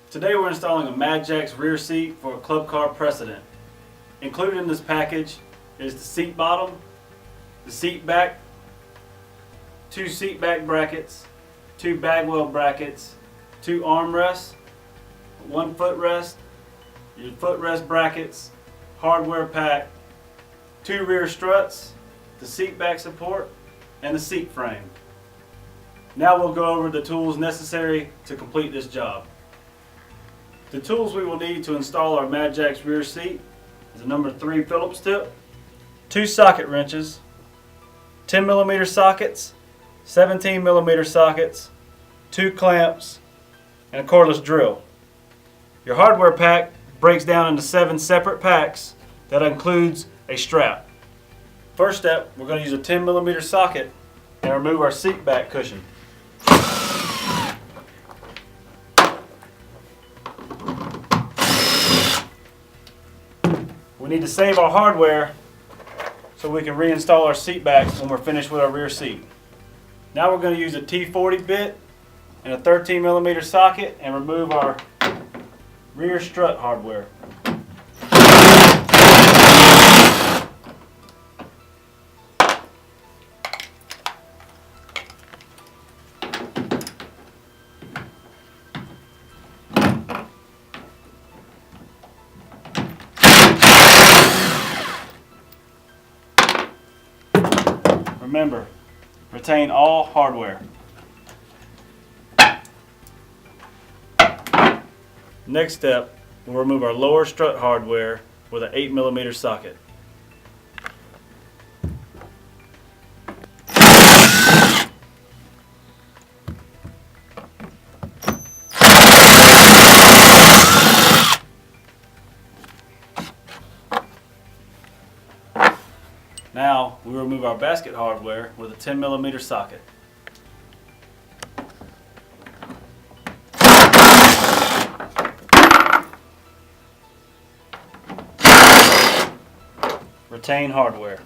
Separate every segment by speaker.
Speaker 1: Today we're installing a Magjack's rear seat for a club car Precedent. Included in this package is the seat bottom, the seat back, 2 seat back brackets, 2 bagwell brackets, 2 armrests, 1 footrest, your footrest brackets, hardware pack, 2 rear struts, the seat back support, and the seat frame. Now we'll go over the tools necessary to complete this job. The tools we will need to install our Magjack's rear seat is a number 3 Phillips tip, 2 socket wrenches, 10mm sockets, 17mm sockets, 2 clamps, and a cordless drill. Your hardware pack breaks down into 7 separate packs that includes a strap. First step, we're going to use a 10mm socket and remove our seat back cushion. We need to save our hardware so we can reinstall our seat backs when we're finished with our rear seat. Now we're going to use a T40 bit and a 13mm socket and remove our rear strut hardware. Remember, retain all hardware. Next step, we'll remove our lower strut hardware with an 8mm socket. Now we remove our basket hardware with a 10mm socket. Retain hardware.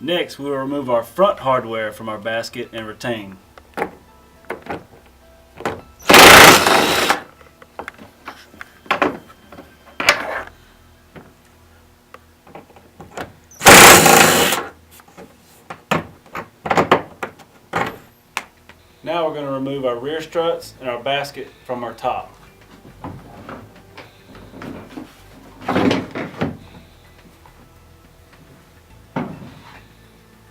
Speaker 1: Next we will remove our front hardware from our basket and retain. Now we're going to remove our rear struts and our basket from our top.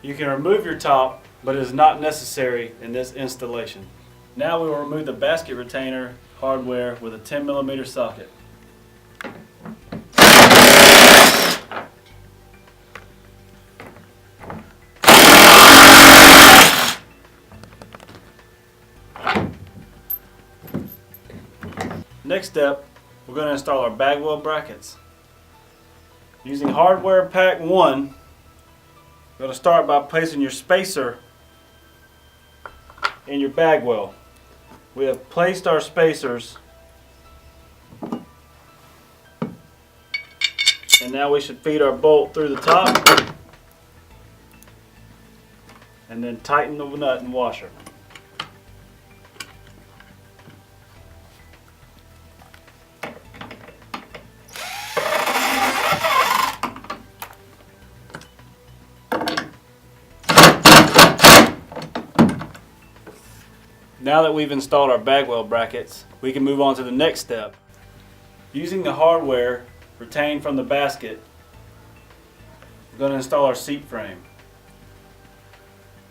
Speaker 1: You can remove your top, but it is not necessary in this installation. Now we will remove the basket retainer hardware with a 10mm socket. Next step, we're going to install our bagwell brackets. Using hardware pack 1, we're going to start by placing your spacer in your bagwell. We have placed our spacers, and now we should feed our bolt through the top and then tighten the nut and washer. Now that we've installed our bagwell brackets, we can move on to the next step. Using the hardware retained from the basket, we're going to install our seat frame.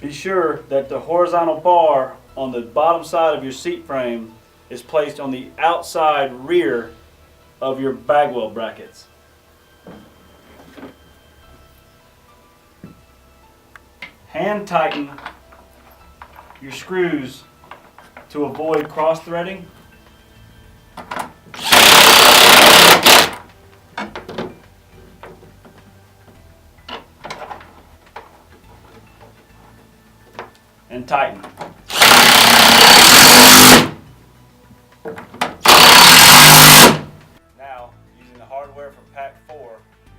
Speaker 1: Be sure that the horizontal bar on the bottom side of your seat frame is placed on the outside rear of your bagwell brackets. Hand tighten your screws to avoid cross-threading. And tighten. Now, using the hardware from pack 4,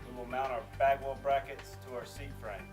Speaker 1: we will mount our bagwell brackets to our seat frame.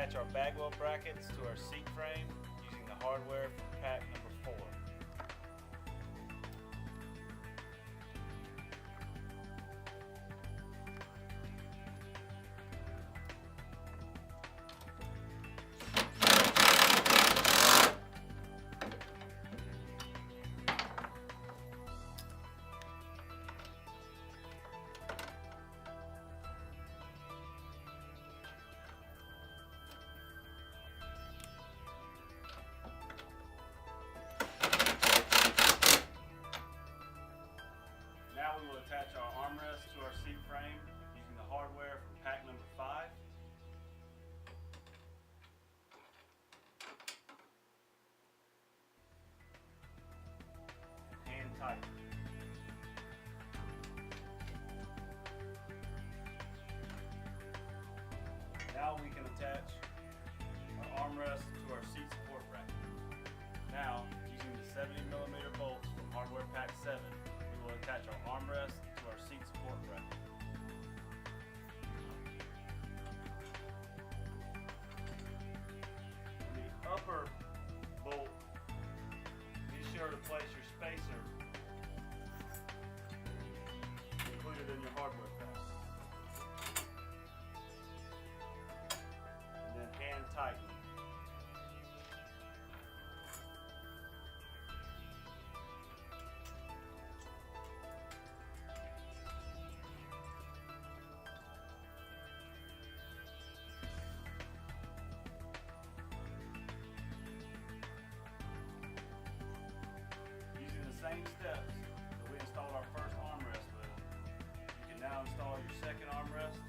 Speaker 1: attach our bagwell brackets to our seat frame using the hardware from pack number 4. Now we will attach our armrest to our seat frame using the hardware from pack number 5. And hand tighten. Now we can attach our armrest to our seat support bracket. Now, using the 70mm bolts from hardware pack 7, we will attach our armrest to our seat support bracket. In the upper bolt, be sure to place your spacer included in your hardware pack. And then hand tighten. Using the same steps that we installed our first armrest with, you can now install your second armrest,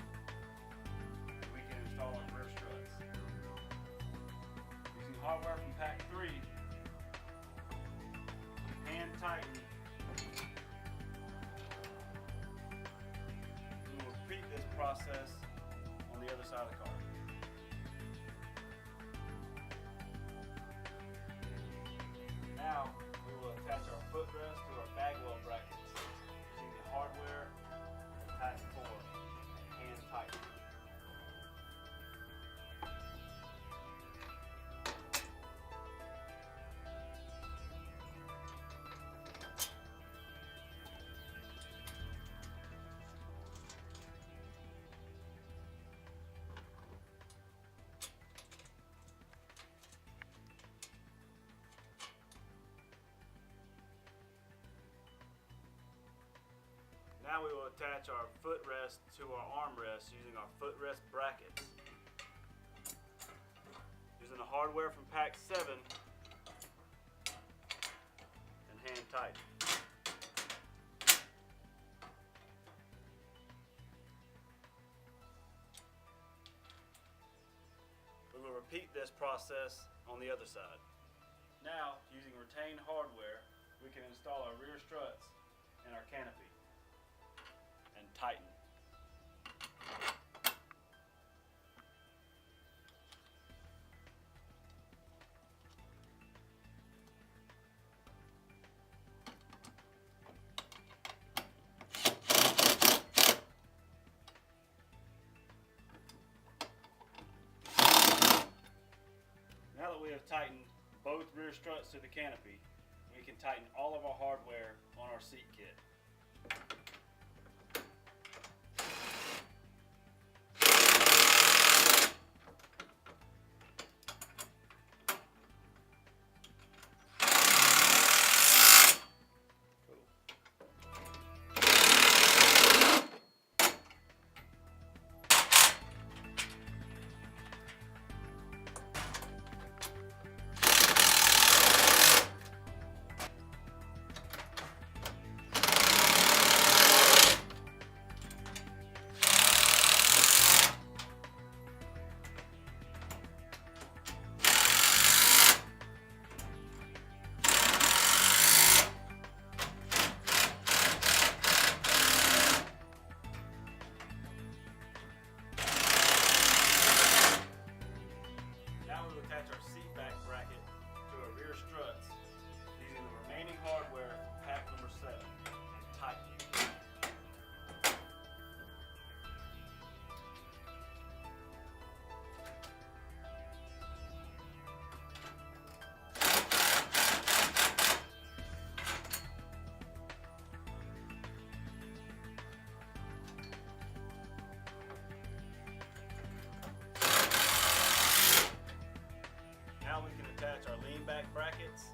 Speaker 1: and we can install our rear struts. Using hardware from pack 3, hand tighten. We will repeat this process on the other side of the car. Now, we will attach our footrest to our bagwell brackets using the hardware from pack 4 and hand tighten. Now we will attach our footrest to our armrest using our footrest brackets. Using the hardware from pack 7 and hand tighten. We will repeat this process on the other side. Now, using retained hardware, we can install our rear struts and our canopy and tighten. Now that we have tightened both rear struts to the canopy, we can tighten all of our hardware on our seat kit. lean back brackets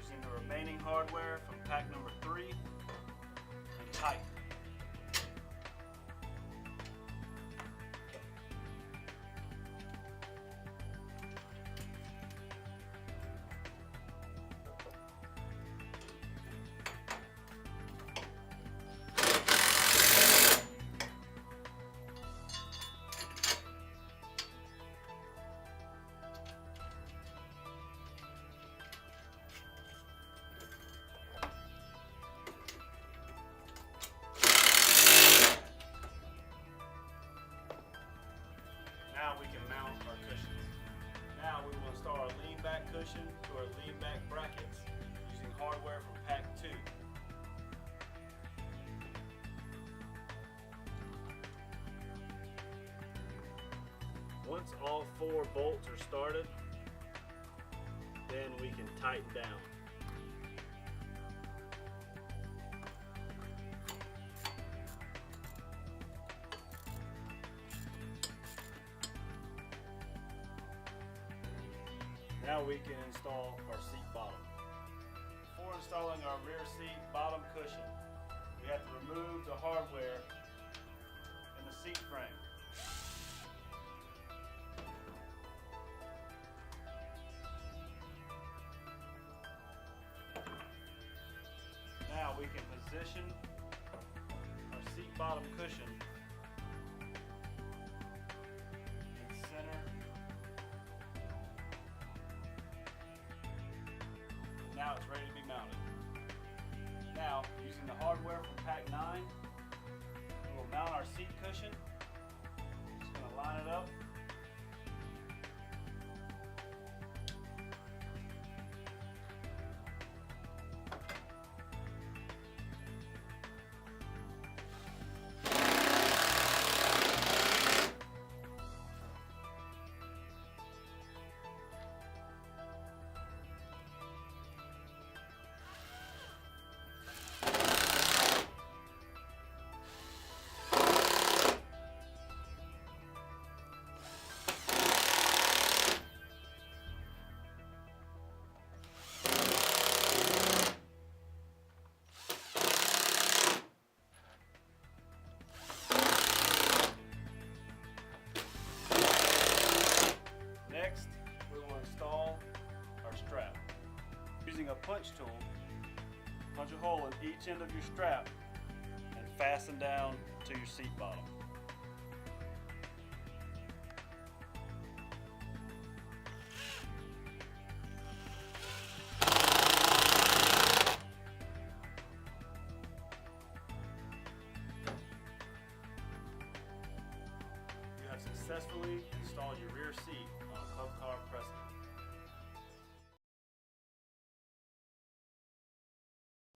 Speaker 1: using the remaining hardware from pack number 3 and tighten. Now we can mount our cushions. Now we will install our lean back cushion to our lean back brackets using hardware from pack 2. Once all 4 bolts are started, then we can tighten down. Now we can install our seat bottom. Before installing our rear seat bottom cushion, we have to remove the hardware in the seat frame. Now we can position our seat bottom cushion in center. Now it's ready to be mounted. Now, using the hardware from pack 9, we will mount our seat cushion. Just going to line it up. Next, we will install our strap. Using a punch tool, punch a hole in each end of your strap and fasten down to your seat bottom. You have successfully installed your rear seat on a club car